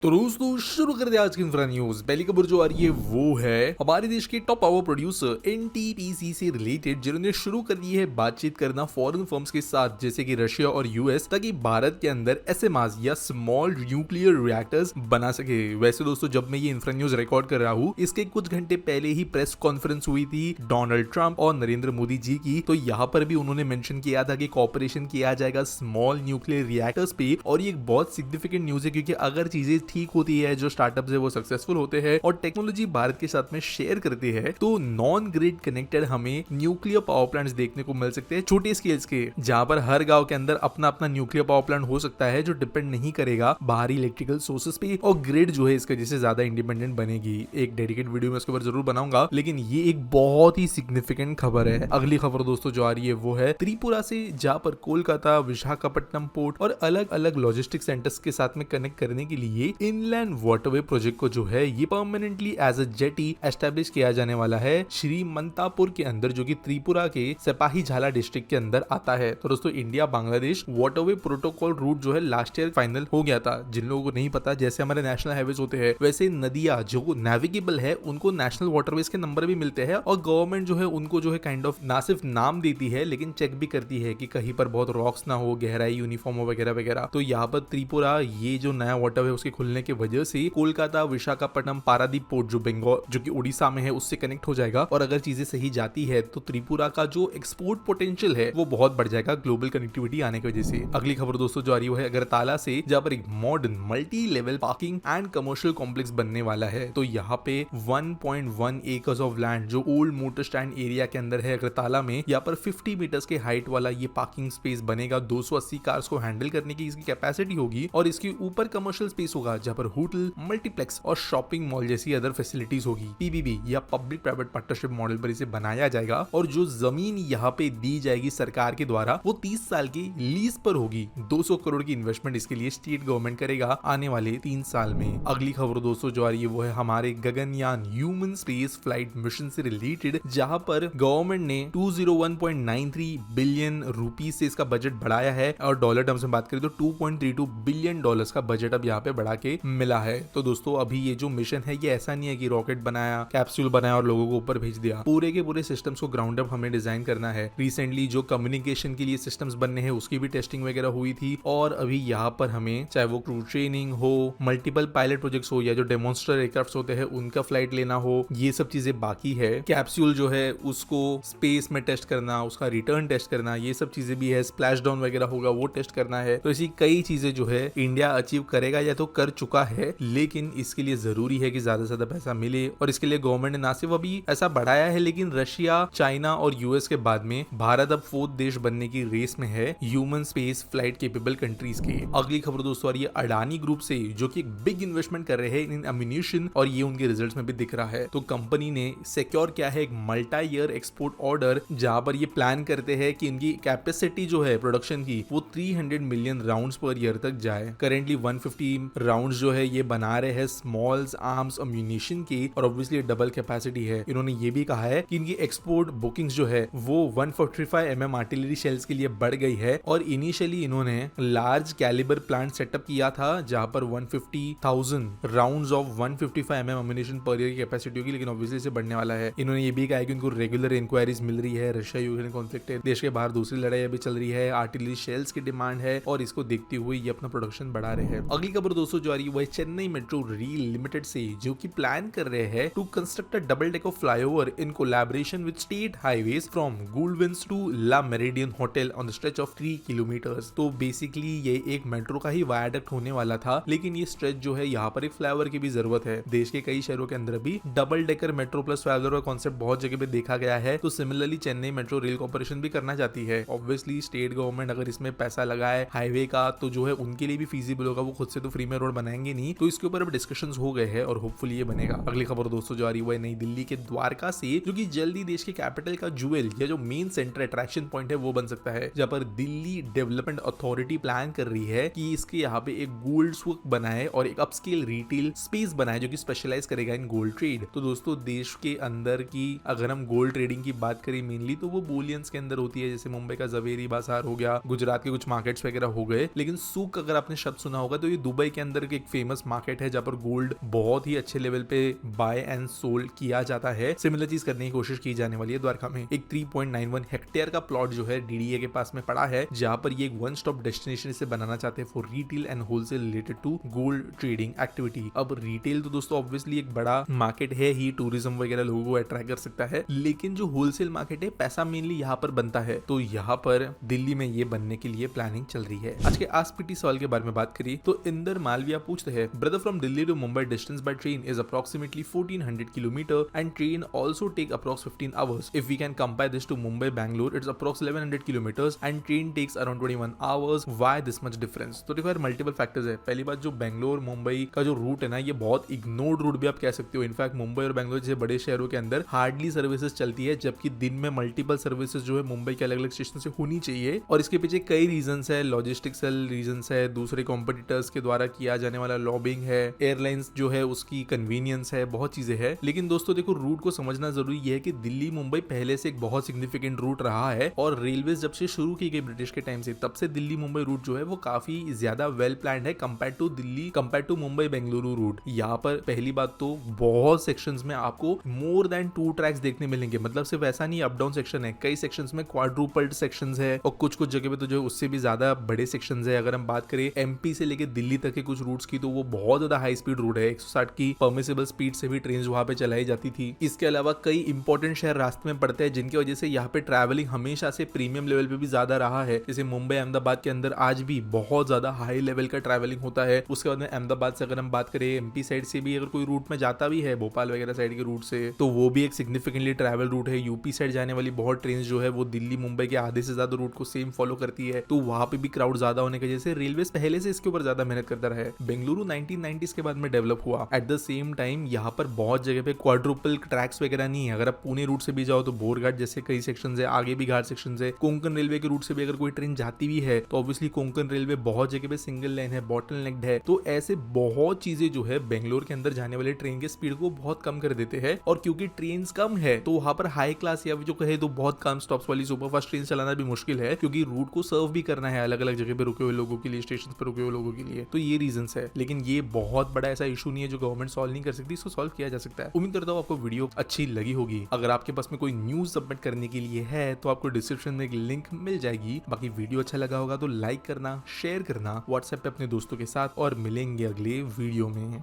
तो दोस्तों शुरू कर दिया आज की इंफ्रा न्यूज। पहली खबर जो आ रही है वो है हमारे देश के टॉप पावर प्रोड्यूसर एनटीपीसी से रिलेटेड, जिन्होंने शुरू कर दी है बातचीत करना फॉरेन फर्म्स के साथ जैसे कि रशिया और यूएस, ताकि भारत के अंदर एसएमआर या स्मॉल न्यूक्लियर रिएक्टर्स बना सके। वैसे दोस्तों जब मैं ये इंफ्रा न्यूज रिकॉर्ड कर रहा हूँ, इसके कुछ घंटे पहले ही प्रेस कॉन्फ्रेंस हुई थी डोनाल्ड ट्रंप और नरेंद्र मोदी जी की। तो यहाँ पर भी उन्होंने मेंशन किया था कि कॉपरेशन किया जाएगा स्मॉल न्यूक्लियर रिएक्टर्स पे। और ये एक बहुत सिग्निफिकेंट न्यूज है, क्योंकि अगर चीजें ठीक होती है, जो स्टार्टअप्स है वो सक्सेसफुल होते हैं और टेक्नोलॉजी भारत के साथ में शेयर करते हैं, तो नॉन ग्रिड कनेक्टेड हमें न्यूक्लियर पावर प्लांट्स देखने को मिल सकते हैं छोटे स्केल्स के, जहां पर हर गांव के अंदर अपना अपना न्यूक्लियर पावर प्लांट हो सकता है, जो डिपेंड नहीं करेगा बाहरी इलेक्ट्रिकल सोर्सेस पे। और ग्रिड जो है इसके जैसे ज्यादा इंडिपेंडेंट बनेगी। एक डेडिकेट वीडियो में इसके ऊपर जरूर बनाऊंगा, लेकिन ये एक बहुत ही सिग्निफिकेंट खबर है। अगली खबर दोस्तों जो आ रही है वो है त्रिपुरा से, जहां पर कोलकाता, विशाखापट्टनम पोर्ट और अलग अलग लॉजिस्टिक सेंटर्स के साथ में कनेक्ट करने के लिए इनलैंड वाटरवे प्रोजेक्ट को जो है ये permanently as a jetty establish किया जाने वाला है श्रीमंतापुर के अंदर, जो कि त्रिपुरा के सिपाही झाला डिस्ट्रिक्ट के अंदर आता है। तो दोस्तों India Bangladesh waterway protocol root जो है लास्ट ईयर फाइनल हो गया था। जिन लोगों को नहीं पता, जैसे हमारे नेशनल हाईवेज होते हैं, वैसे नदियां जो नेविगेबल है उनको नेशनल वाटरवेज के नंबर भी मिलते हैं। और गवर्नमेंट जो है उनको जो है काइंड ऑफ ना सिर्फ नाम देती है, लेकिन चेक भी करती है कि कहीं पर बहुत रॉक्स ना हो, गहराई यूनिफॉर्म हो वगैरह वगैरह। तो यहाँ पर त्रिपुरा ये जो नया वाटरवे उसके खुलने की वजह से कोलकाता, विशाखापट्टनम, पारादीप पोर्ट जो बंगाल जो कि उड़ीसा में है उससे कनेक्ट हो जाएगा। और अगर चीजें सही जाती है तो त्रिपुरा का जो एक्सपोर्ट पोटेंशियल है वो बहुत बढ़ जाएगा ग्लोबल कनेक्टिविटी आने की वजह से। अगली खबर दोस्तों जो आ रही है अगरतला से, जहां पर एक modern multi level parking and commercial complex बनने वाला है। तो यहाँ पे 1.1 एकर्स ऑफ लैंड जो ओल्ड मोटर स्टैंड एरिया के अंदर है अगरतला में, यहाँ पर 50 मीटर्स के हाइट वाला ये पार्किंग स्पेस बनेगा। 280 कार्स को हैंडल करने की इसकी कैपेसिटी होगी। और इसके ऊपर कमर्शियल स्पेस होगा, जहां पर होटल, मल्टीप्लेक्स और शॉपिंग मॉल जैसी अदर फैसिलिटीज होगी। पीपीपी या पब्लिक प्राइवेट पार्टनरशिप मॉडल पर इसे बनाया जाएगा। और जो जमीन यहाँ पे दी जाएगी सरकार के द्वारा, वो 30 साल की लीज पर होगी। 200 करोड़ की इन्वेस्टमेंट इसके लिए स्टेट गवर्नमेंट करेगा आने वाले 3 साल में। अगली खबर दोस्तों जो आ रही है वो है हमारे Gaganyaan human space flight mission से रिलेटेड, जहां पर गवर्नमेंट ने 201.93 बिलियन रुपीस से इसका बजट बढ़ाया है। और डॉलर टर्म्स में बात करें तो 2.32 बिलियन डॉलर्स का बजट अब यहाँ पे बढ़ा के मिला है। तो दोस्तों अभी ये जो मिशन है ये ऐसा नहीं है कि रॉकेट बनाया, कैप्सूल बनाया और लोगों को ऊपर भेज दिया। पूरे के पूरे सिस्टम्स को ग्राउंड अप हमें डिजाइन करना है। रिसेंटली जो कम्युनिकेशन के लिए सिस्टम्स बनने हैं उसकी भी टेस्टिंग वगैरह हुई थी। और अभी यहाँ पर हमें चाहे वो क्रू ट्रेनिंग हो, मल्टीपल पायलट प्रोजेक्ट्स हो, या जो डेमोन्स्टर एयरक्राफ्ट होते हैं उनका फ्लाइट लेना हो, ये सब चीजें बाकी है। कैप्सूल जो है उसको स्पेस में टेस्ट करना, उसका रिटर्न टेस्ट करना, ये सब चीजें भी है। स्प्लैश डाउन वगैरह होगा वो टेस्ट करना है। तो ऐसी कई चीजें जो है इंडिया अचीव करेगा या तो कर चुका है, लेकिन इसके लिए जरूरी है कि ज्यादा से ज्यादा पैसा मिले। और इसके लिए गवर्नमेंट ने ना सिर्फ अभी ऐसा बढ़ाया है, लेकिन रशिया, चाइना और यूएस के बाद में भारत अब 4th देश बनने की रेस में है human space flight capable countries के। अगली खबर दोस्तों आ रही है अडानी ग्रुप से, जो कि एक बिग इन्वेस्टमेंट कर रहे हैं इन एम्यूनिशन, और ये उनके रिजल्ट्स में भी दिख रहा है। तो कंपनी ने सिक्योर किया है एक मल्टी ईयर एक्सपोर्ट ऑर्डर, जहां पर ये प्लान करते हैं कि इनकी कैपेसिटी जो है प्रोडक्शन की वो 300 मिलियन राउंड्स पर ईयर तक जाए। करेंटली 150 राउंड्स जो है ये बना रहे हैं स्मॉल्स आर्म्स अम्यूनिशन की, और ऑब्वियसली डबल कैपेसिटी है। इन्होंने ये भी कहा है कि इनकी एक्सपोर्ट बुकिंग्स जो है वो 145 mm आर्टिलरी शेल्स के लिए बढ़ गई है। और इनिशियली इन्होंने लार्ज कैलिबर प्लांट सेटअप किया था, जहां पर 150,000 rounds of 155 mm ammunition per year की कैपेसिटी होगी, लेकिन ऑब्वियसली इसे बढ़ने वाला है। इन्होंने ये भी कहा है कि उनको रेगुलर इंक्वायरीज मिल रही है। रशिया यूक्रेन कॉन्फ्लिक्ट है, देश के बाहर दूसरी लड़ाई अभी चल रही है, आर्टिलरी शेल्स की डिमांड है, और इसको देखते हुए ये अपना प्रोडक्शन बढ़ा रहे हैं। अगली खबर दोस्तों जो आ रही है वो चेन्नई मेट्रो रेल लिमिटेड से, जो कि प्लान कर रहे हैं to construct a double decker flyover in collaboration with state highways from गुलविंस to Le Meridien hotel on the stretch of 3 kilometres. तो बेसिकली ये एक मेट्रो का ही वायाडक्ट होने वाला था, लेकिन ये स्ट्रेच जो है यहाँ पर एक फ्लाईओवर की भी जरूरत है। देश के कई शहरों के अंदर भी double decker metro plus flyover का कॉन्सेप्ट बहुत जगह पे देखा गया है। तो similarly Chennai metro rail corporation भी करना चाहती है। ऑब्वियसली स्टेट गवर्नमेंट अगर इसमें पैसा लगाए हाईवे का, तो जो है उनके लिए भी फीजिबल होगा। वो खुद से तो फ्री में रोड बनाएंगे नहीं। तो इसके ऊपर अब डिस्कशंस हो गए हैं और होपफुली ये बनेगा। अगली खबर दोस्तों जो आ रही है नई दिल्ली के द्वारका से, जो कि जल्दी देश के कैपिटल का ज्वेल या जो मेन सेंटर अट्रैक्शन पॉइंट है वो बन सकता है। जहां पर दिल्ली डेवलपमेंट अथॉरिटी प्लान कर रही है कि इसके यहाँ पे एक गोल्ड सूक बनाए और एक अपस्केल रिटेल स्पेस बनाए, जो कि स्पेशलाइज करेगा इन गोल्ड ट्रेड। तो दोस्तों देश के अंदर की अगर हम गोल्ड ट्रेडिंग की बात करें मेनली, तो वो बुलियंस के अंदर होती है, जैसे मुंबई का जवेरी बाजार हो गया, गुजरात के कुछ मार्केट्स वगैरह हो गए। लेकिन सूक अगर आपने शब्द सुना होगा तो ये दुबई के अंदर का एक फेमस मार्केट है जहाँ पर गोल्ड बहुत ही अच्छे लेवल पे बाय एंड सोल्ड किया जाता है। सिमिलर चीज करने की कोशिश की जाने वाली है द्वारका में। एक 3.91 हेक्टेयर का प्लॉट जो है डीडीए के पास में पड़ा है, जहाँ पर ये एक वन स्टॉप डेस्टिनेशन इसे बनाना चाहते हैं for retail and wholesale related to gold trading activity. अब रिटेल तो दोस्तों ऑब्वियसली एक बड़ा मार्केट है ही, टूरिज्म वगैरह लोगों को अट्रैक्ट कर सकता है, लेकिन जो होलसेल मार्केट है पैसा मेनली यहाँ पर बनता है, तो यहाँ पर दिल्ली में ये बनने के लिए प्लानिंग चल रही है। आज के आस्क पीटी सवाल के बारे में बात करिए तो इंदर मालविया पूछते हैं, brother from Delhi to Mumbai distance by train is approximately 1400 kilometre and train also take approx 15 hours. If we can compare this to Mumbai Bangalore it's approx 1100 kilometres and train takes around 21 hours. Why this much difference? तो देखो यार multiple factors है। पहली बात, जो बैंगलोर मुंबई का जो root है ना, ये बहुत इग्नोर्ड रूट भी आप कह सकते हो। इनफैक्ट मुंबई और बैंगलोर जैसे बड़े शहरों के अंदर हार्डली सर्विसेज चलती है, जबकि दिन में मल्टीपल सर्विसेज जो है मुंबई के अलग अलग स्टेशन से होनी चाहिए। और इसके पीछे कई रीजंस है, लॉजिस्टिक्सल रीजंस है, दूसरे कॉम्पिटिटर्स के द्वारा किया जाने वाला लॉबिंग है, एयरलाइंस जो है उसकी कन्वीनियंस है, बहुत चीजें हैं। लेकिन दोस्तों देखो, रूट को समझना जरूरी है कि दिल्ली मुंबई पहले से एक बहुत सिग्निफिकेंट रूट रहा है, और रेलवे जब से शुरू की गई ब्रिटिश के टाइम से, तब से दिल्ली मुंबई रूट जो है वो काफी ज्यादा वेल प्लान्ड है compare to Mumbai Bengaluru route. यहाँ पर पहली बात तो बहुत सेक्शंस में आपको मोर देन 2 ट्रैक्स देखने मिलेंगे। मतलब सिर्फ ऐसा नहीं अप डाउन सेक्शन है, कई सेक्शंस में क्वाड्रुपल्ड सेक्शंस है, और कुछ जगह पे तो जो उससे भी ज्यादा बड़े सेक्शंस है। अगर हम बात करें एमपी से लेके दिल्ली तक के कुछ रूट्स की, तो वो बहुत ज्यादा हाई स्पीड रूट है। 160 की परमिसेबल स्पीड से भी ट्रेन वहां पे चलाई जाती थी। इसके अलावा कई इंपॉर्टेंट शहर रास्ते में पड़ते हैं, जिनकी वजह से यहाँ पे ट्रैवलिंग हमेशा से प्रीमियम लेवल पे भी ज्यादा रहा है। जैसे मुंबई अहमदाबाद के अंदर आज भी बहुत ज्यादा हाई लेवल का ट्रैवलिंग होता है। उसके बाद में अहमदाबाद से अगर हम बात करें, एमपी साइड से भी अगर कोई रूट में जाता भी है, भोपाल वगैरह साइड के रूट से, तो वो भी एक सिग्निफिकेंटली ट्रैवल रूट है। यूपी साइड जाने वाली बहुत ट्रेन जो है वो दिल्ली मुंबई के आधे से ज्यादा रूट को सेम फॉलो करती है, तो वहां पे भी क्राउड ज्यादा होने की वजह से रेलवे पहले से इसके ऊपर ज्यादा मेहनत करता रहा है। बेंगलुरु 1990s के बाद में डेवलप हुआ। एट द सेम टाइम यहाँ पर बहुत जगह पे क्वाड्रुपल ट्रैक्स वगैरह नहीं है। अगर आप पुणे रूट से भी जाओ तो बोरघाट जैसे कई सेक्शन है, आगे भी घाट सेक्शन है। कोंकण रेलवे के रूट से भी अगर कोई ट्रेन जाती भी है तो ऑब्वियसली कोंकण रेलवे बहुत जगह पे सिंगल लाइन है, बॉटल नेक्ड है। तो ऐसे बहुत चीजें जो है बेंगलोर के अंदर जाने वाले ट्रेन के स्पीड को बहुत कम कर देते हैं। और क्योंकि ट्रेन कम है तो वहां पर हाई क्लास या जो कहे तो बहुत कम स्टॉप्स वाली सुपरफास्ट ट्रेन चलाना भी मुश्किल है, क्योंकि रूट को सर्व भी करना है अलग अलग जगह पे रुके हुए लोगों के लिए, स्टेशन पर रुके हुए लोगों के लिए। तो ये रीजंस है, लेकिन ये बहुत बड़ा ऐसा इशू नहीं है जो गवर्नमेंट सॉल्व नहीं कर सकती, इसको सॉल्व किया जा सकता है। उम्मीद करता हूँ आपको वीडियो अच्छी लगी होगी। अगर आपके पास में कोई न्यूज सबमिट करने के लिए है तो आपको डिस्क्रिप्शन में एक लिंक मिल जाएगी। बाकी वीडियो अच्छा लगा होगा तो लाइक करना, शेयर करना व्हाट्सएप पे अपने दोस्तों के साथ, और मिलेंगे अगले वीडियो में।